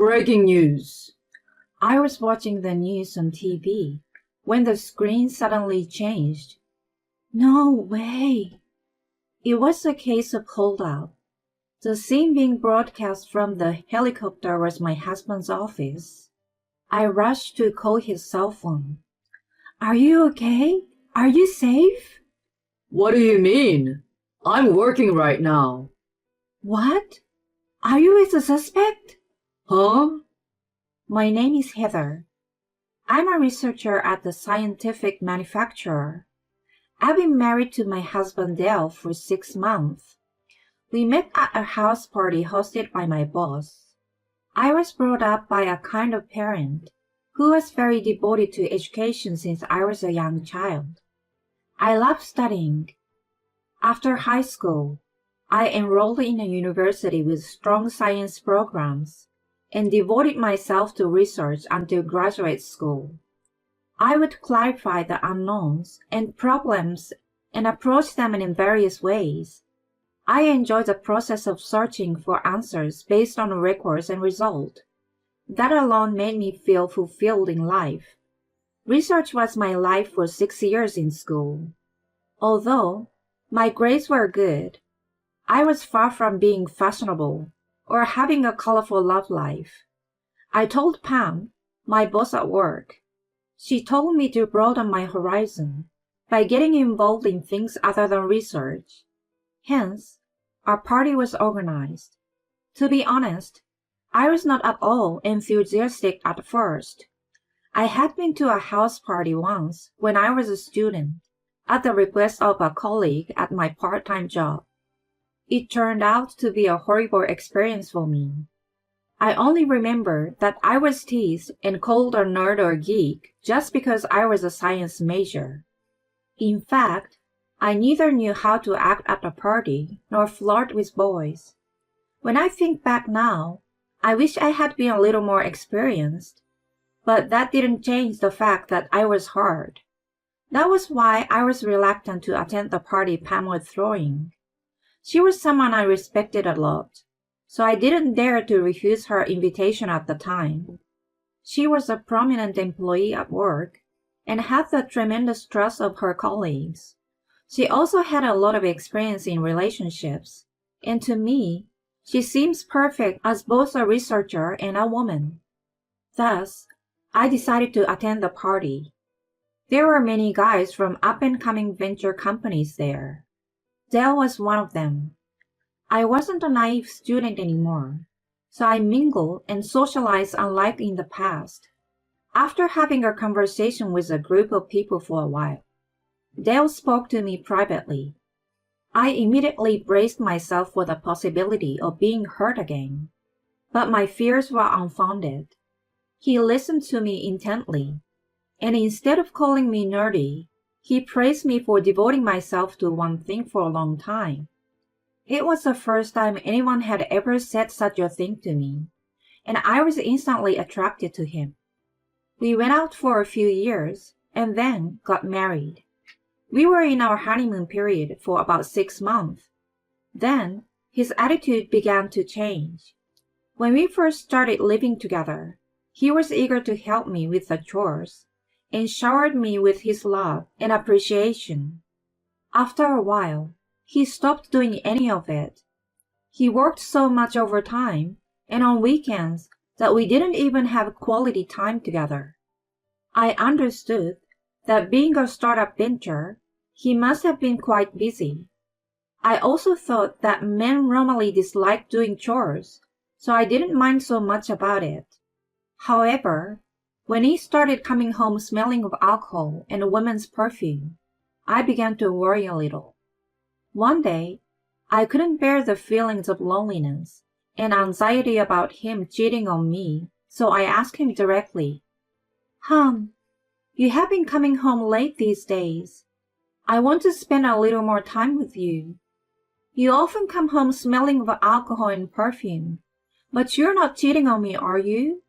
Breaking news. I was watching the news on TV when the screen suddenly changed. No way! It was a case of holdout. The scene being broadcast from the helicopter was my husband's office. I rushed to call his cell phone. Are you okay? Are you safe? What do you mean? I'm working right now. What? Are you with the suspect? Huh? My name is Heather. I'm a researcher at the scientific manufacturer. I've been married to my husband Dale for 6 months. We met at a house party hosted by my boss. I was brought up by a kind of parent who was very devoted to education since I was a young child. I loved studying. After high school, I enrolled in a university with strong science programs and devoted myself to research until graduate school. I would clarify the unknowns and problems and approach them in various ways. I enjoyed the process of searching for answers based on records and results. That alone made me feel fulfilled in life. Research was my life for 6 years in school. Although my grades were good, I was far from being fashionable or having a colorful love life. I told Pam, my boss at work. She told me to broaden my horizon by getting involved in things other than research. Hence, our party was organized. To be honest, I was not at all enthusiastic at first. I had been to a house party once when I was a student, at the request of a colleague at my part-time job. It turned out to be a horrible experience for me. I only remember that I was teased and called a nerd or geek just because I was a science major. In fact, I neither knew how to act at a party nor flirt with boys. When I think back now, I wish I had been a little more experienced, but that didn't change the fact that I was hard. That was why I was reluctant to attend the party Pam was throwing. She was someone I respected a lot, so I didn't dare to refuse her invitation at the time. She was a prominent employee at work and had the tremendous trust of her colleagues. She also had a lot of experience in relationships, and to me, she seems perfect as both a researcher and a woman. Thus, I decided to attend the party. There were many guys from up-and-coming venture companies there. Dale was one of them. I wasn't a naive student anymore, so I mingled and socialized unlike in the past. After having a conversation with a group of people for a while, Dale spoke to me privately. I immediately braced myself for the possibility of being hurt again, but my fears were unfounded. He listened to me intently, and instead of calling me nerdy, he praised me for devoting myself to one thing for a long time. It was the first time anyone had ever said such a thing to me, and I was instantly attracted to him. We went out for a few years and then got married. We were in our honeymoon period for about 6 months. Then his attitude began to change. When we first started living together, he was eager to help me with the chores and showered me with his love and appreciation. After a while, he stopped doing any of it. He worked so much overtime and on weekends that we didn't even have quality time together. I understood that being a startup venture, he must have been quite busy. I also thought that men normally dislike doing chores, so I didn't mind so much about it. However, when he started coming home smelling of alcohol and a woman's perfume, I began to worry a little. One day, I couldn't bear the feelings of loneliness and anxiety about him cheating on me, so I asked him directly, "Hon, you have been coming home late these days. I want to spend a little more time with you. You often come home smelling of alcohol and perfume, but you're not cheating on me, are you?"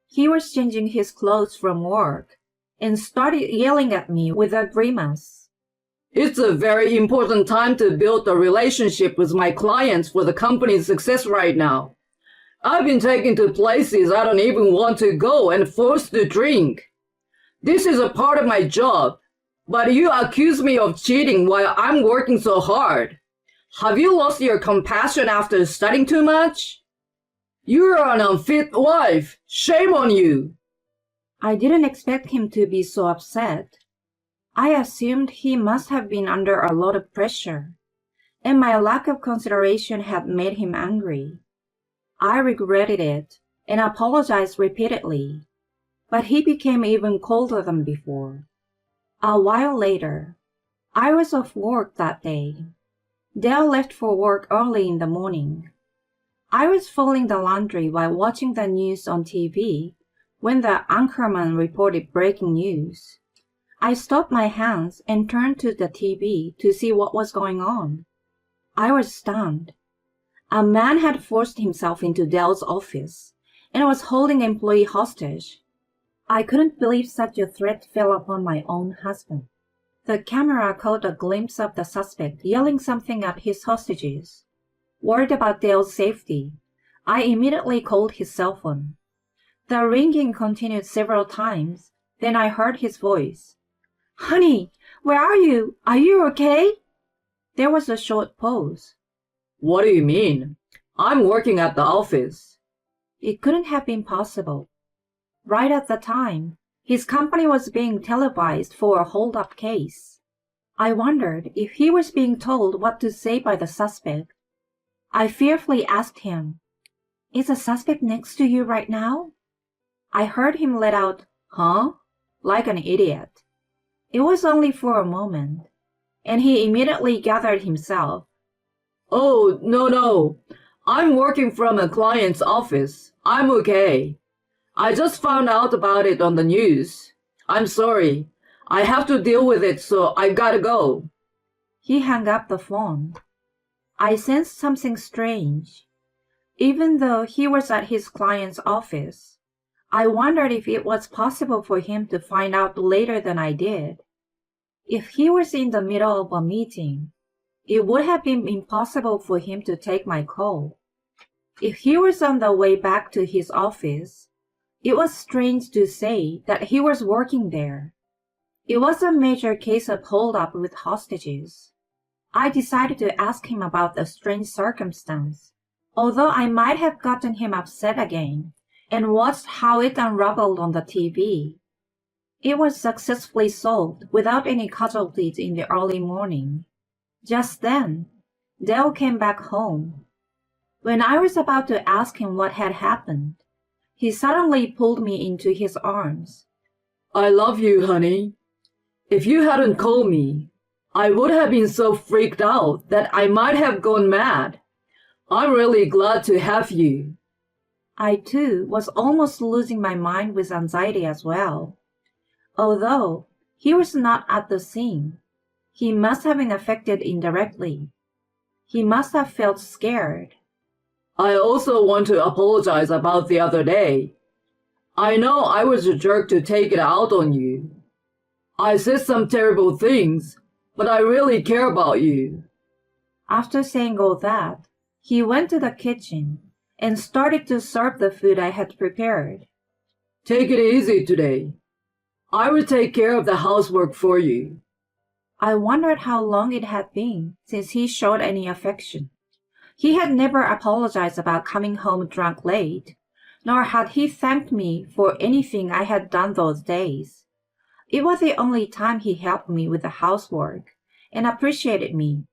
He was changing his clothes from work and started yelling at me with a grimace. It's a very important time to build a relationship with my clients for the company's success right now. I've been taken to places I don't even want to go and forced to drink. This is a part of my job, but you accuse me of cheating while I'm working so hard. Have you lost your compassion after studying too much? You're an unfit wife. Shame on you. I didn't expect him to be so upset. I assumed he must have been under a lot of pressure, and my lack of consideration had made him angry. I regretted it and apologized repeatedly, but he became even colder than before. A while later, I was off work that day. Dale left for work early in the morning. I was folding the laundry while watching the news on TV when the anchorman reported breaking news. I stopped my hands and turned to the TV to see what was going on. I was stunned. A man had forced himself into Dell's office and was holding an employee hostage. I couldn't believe such a threat fell upon my own husband. The camera caught a glimpse of the suspect yelling something at his hostages. Worried about Dale's safety, I immediately called his cell phone. The ringing continued several times, then I heard his voice. "Honey, where are you? Are you okay?" There was a short pause. What do you mean? I'm working at the office. It couldn't have been possible. Right at the time, his company was being televised for a hold-up case. I wondered if he was being told what to say by the suspect. I fearfully asked him, "Is the suspect next to you right now?" I heard him let out, "Huh?" like an idiot. It was only for a moment, and he immediately gathered himself. Oh, no. I'm working from a client's office. I'm okay. I just found out about it on the news. I'm sorry. I have to deal with it, so I gotta go. He hung up the phone. I sensed something strange. Even though he was at his client's office, I wondered if it was possible for him to find out later than I did. If he was in the middle of a meeting, it would have been impossible for him to take my call. If he was on the way back to his office, it was strange to say that he was working there. It was a major case of hold-up with hostages. I decided to ask him about the strange circumstance, although I might have gotten him upset again and watched how it unraveled on the TV. It was successfully solved without any casualties in the early morning. Just then, Dale came back home. When I was about to ask him what had happened, he suddenly pulled me into his arms. I love you, honey. If you hadn't called me, I would have been so freaked out that I might have gone mad. I'm really glad to have you. I, too, was almost losing my mind with anxiety as well. Although he was not at the scene, he must have been affected indirectly. He must have felt scared. I also want to apologize about the other day. I know I was a jerk to take it out on you. I said some terrible things, but I really care about you. After saying all that, he went to the kitchen and started to serve the food I had prepared. Take it easy today. I will take care of the housework for you. I wondered how long it had been since he showed any affection. He had never apologized about coming home drunk late, nor had he thanked me for anything I had done those days. It was the only time he helped me with the housework and appreciated me,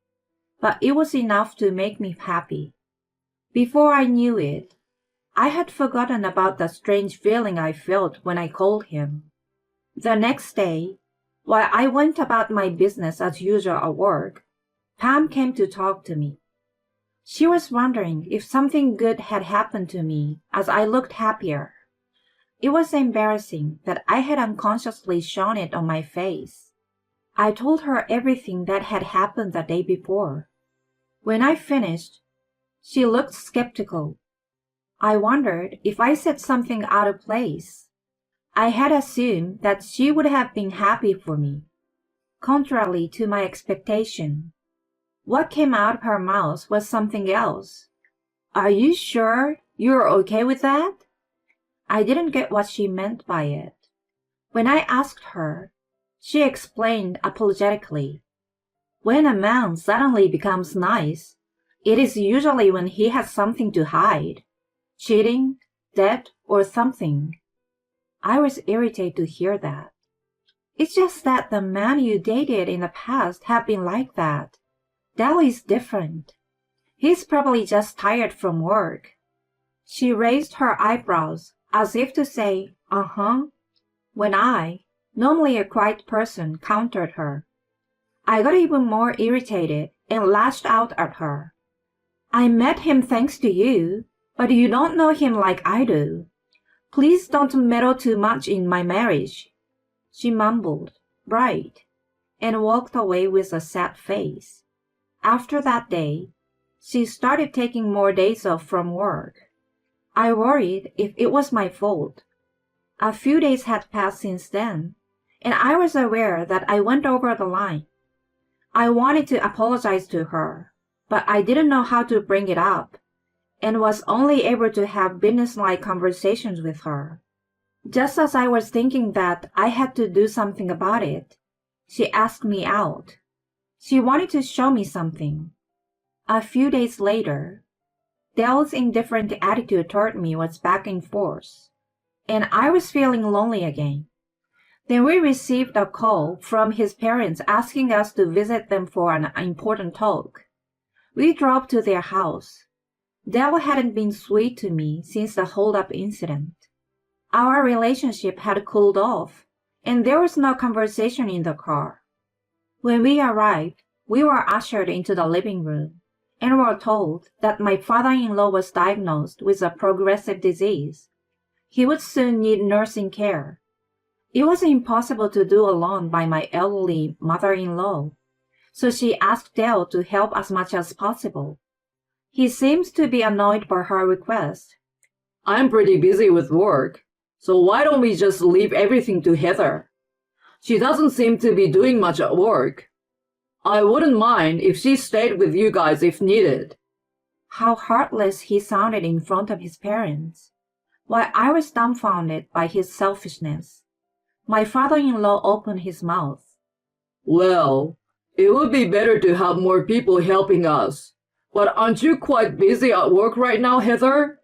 but it was enough to make me happy. Before I knew it, I had forgotten about the strange feeling I felt when I called him. The next day, while I went about my business as usual at work, Pam came to talk to me. She was wondering if something good had happened to me as I looked happier. It was embarrassing that I had unconsciously shown it on my face. I told her everything that had happened the day before. When I finished, she looked skeptical. I wondered if I said something out of place. I had assumed that she would have been happy for me, contrary to my expectation. What came out of her mouth was something else. "Are you sure You're okay with that? I didn't get what she meant by it. When I asked her, she explained apologetically. When a man suddenly becomes nice, it is usually when he has something to hide. Cheating, debt, or something. I was irritated to hear that. It's just that the men you dated in the past have been like that. Dell is different. He's probably just tired from work. She raised her eyebrows as if to say, uh-huh, when I, normally a quiet person, countered her. I got even more irritated and lashed out at her. I met him thanks to you, but you don't know him like I do. Please don't meddle too much in my marriage. She mumbled, right, and walked away with a sad face. After that day, she started taking more days off from work. I worried if it was my fault. A few days had passed since then, and I was aware that I went over the line. I wanted to apologize to her, but I didn't know how to bring it up, and was only able to have businesslike conversations with her. Just as I was thinking that I had to do something about it, she asked me out. She wanted to show me something. A few days later, Dell's indifferent attitude toward me was back in force, and I was feeling lonely again. Then we received a call from his parents asking us to visit them for an important talk. We drove to their house. Dell hadn't been sweet to me since the hold-up incident. Our relationship had cooled off, and there was no conversation in the car. When we arrived, we were ushered into the living room, and were told that my father-in-law was diagnosed with a progressive disease. He would soon need nursing care. It was impossible to do alone by my elderly mother-in-law, so she asked Dell to help as much as possible. He seems to be annoyed by her request. I'm pretty busy with work, so why don't we just leave everything to Heather? She doesn't seem to be doing much at work. I wouldn't mind if she stayed with you guys if needed. How heartless he sounded in front of his parents, while I was dumbfounded by his selfishness. My father-in-law opened his mouth. Well, it would be better to have more people helping us. But aren't you quite busy at work right now, Heather?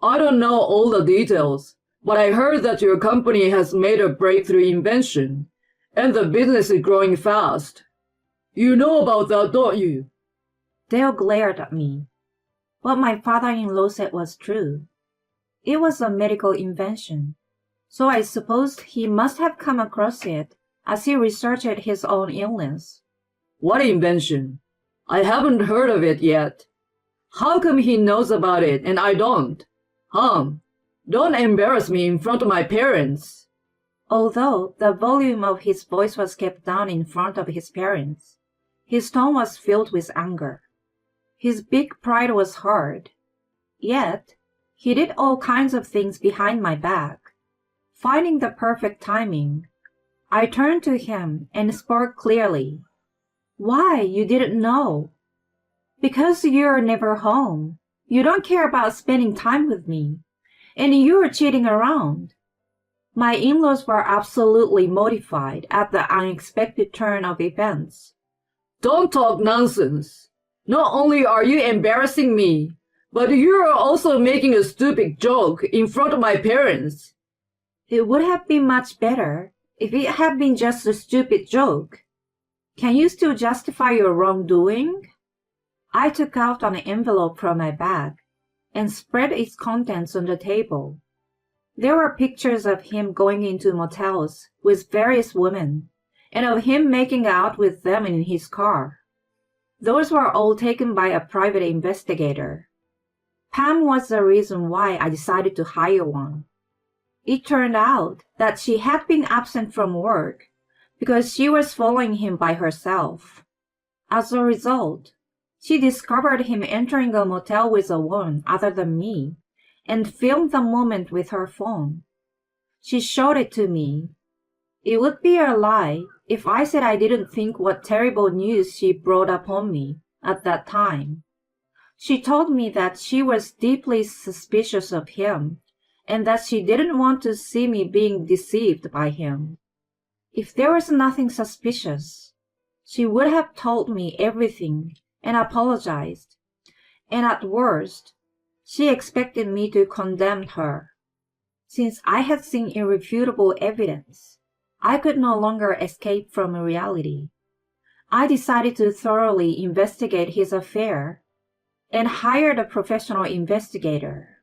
I don't know all the details, but I heard that your company has made a breakthrough invention, and the business is growing fast. You know about that, don't you? Dale glared at me. What my father-in-law said was true. It was a medical invention, so I supposed he must have come across it as he researched his own illness. What invention? I haven't heard of it yet. How come he knows about it and I don't? Don't embarrass me in front of my parents. Although the volume of his voice was kept down in front of his parents, his tone was filled with anger. His big pride was hurt. Yet, he did all kinds of things behind my back. Finding the perfect timing, I turned to him and spoke clearly. Why, you didn't know? Because you're never home. You don't care about spending time with me. And you're cheating around. My in-laws were absolutely mortified at the unexpected turn of events. Don't talk nonsense. Not only are you embarrassing me, but you're also making a stupid joke in front of my parents. It would have been much better if it had been just a stupid joke. Can you still justify your wrongdoing? I took out an envelope from my bag and spread its contents on the table. There were pictures of him going into motels with various women, and of him making out with them in his car. Those were all taken by a private investigator. Pam was the reason why I decided to hire one. It turned out that she had been absent from work because she was following him by herself. As a result, she discovered him entering a motel with a woman other than me and filmed the moment with her phone. She showed it to me. It would be a lie if I said I didn't think what terrible news she brought upon me at that time. She told me that she was deeply suspicious of him and that she didn't want to see me being deceived by him. If there was nothing suspicious, she would have told me everything and apologized. And at worst, she expected me to condemn her. Since I had seen irrefutable evidence, I could no longer escape from reality. I decided to thoroughly investigate his affair and hired a professional investigator.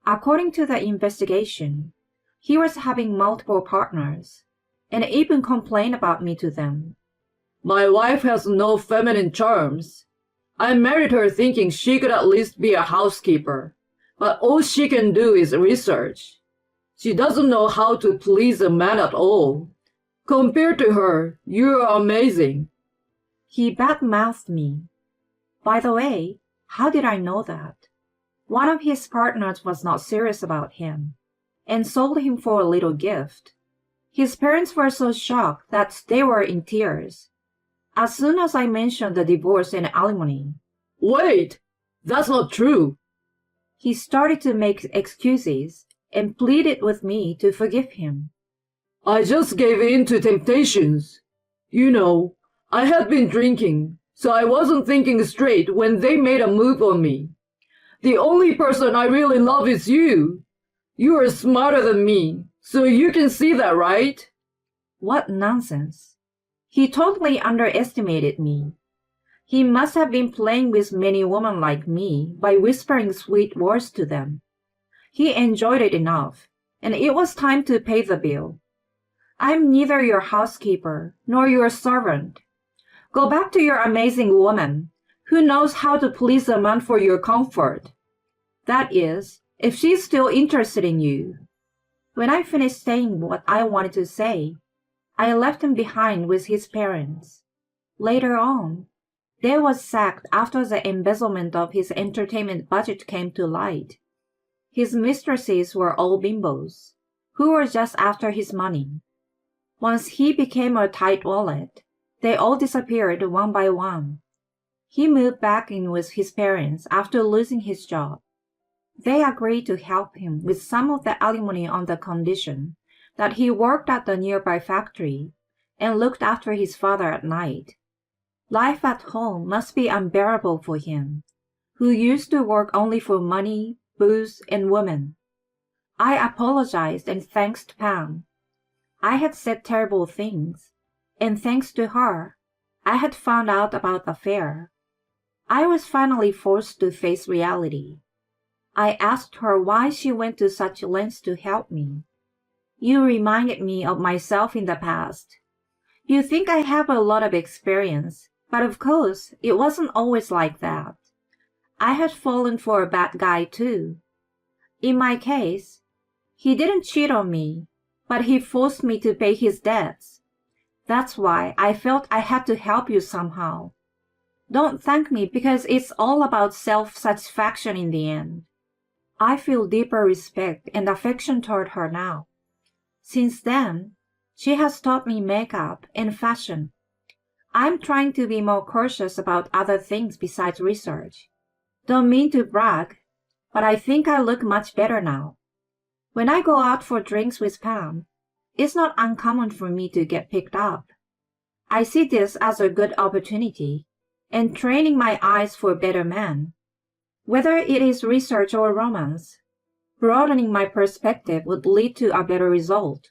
According to the investigation, he was having multiple partners and even complained about me to them. My wife has no feminine charms. I married her thinking she could at least be a housekeeper, but all she can do is research. She doesn't know how to please a man at all. Compared to her, you're amazing. He bad-mouthed me. By the way, how did I know that? One of his partners was not serious about him and sold him for a little gift. His parents were so shocked that they were in tears as soon as I mentioned the divorce and alimony. Wait, that's not true. He started to make excuses and pleaded with me to forgive him. I just gave in to temptations. You know, I had been drinking, so I wasn't thinking straight when they made a move on me. The only person I really love is you. You are smarter than me, so you can see that, right? What nonsense. He totally underestimated me. He must have been playing with many women like me by whispering sweet words to them. He enjoyed it enough, and it was time to pay the bill. I'm neither your housekeeper nor your servant. Go back to your amazing woman, who knows how to please a man for your comfort. That is, if she's still interested in you. When I finished saying what I wanted to say, I left him behind with his parents. Later on, Dale was sacked after the embezzlement of his entertainment budget came to light. His mistresses were all bimbos, who were just after his money. Once he became a tight wallet, they all disappeared one by one. He moved back in with his parents after losing his job. They agreed to help him with some of the alimony on the condition that he worked at the nearby factory and looked after his father at night. Life at home must be unbearable for him, who used to work only for money, booze, and women. I apologized and thanked Pam. I had said terrible things, and thanks to her, I had found out about the affair. I was finally forced to face reality. I asked her why she went to such lengths to help me. You reminded me of myself in the past. You think I have a lot of experience, but of course, it wasn't always like that. I had fallen for a bad guy too. In my case, he didn't cheat on me, but he forced me to pay his debts. That's why I felt I had to help you somehow. Don't thank me because it's all about self-satisfaction in the end. I feel deeper respect and affection toward her now. Since then, she has taught me makeup and fashion. I'm trying to be more cautious about other things besides research. Don't mean to brag, but I think I look much better now. When I go out for drinks with Pam, it's not uncommon for me to get picked up. I see this as a good opportunity and training my eyes for better men. Whether it is research or romance, broadening my perspective would lead to a better result.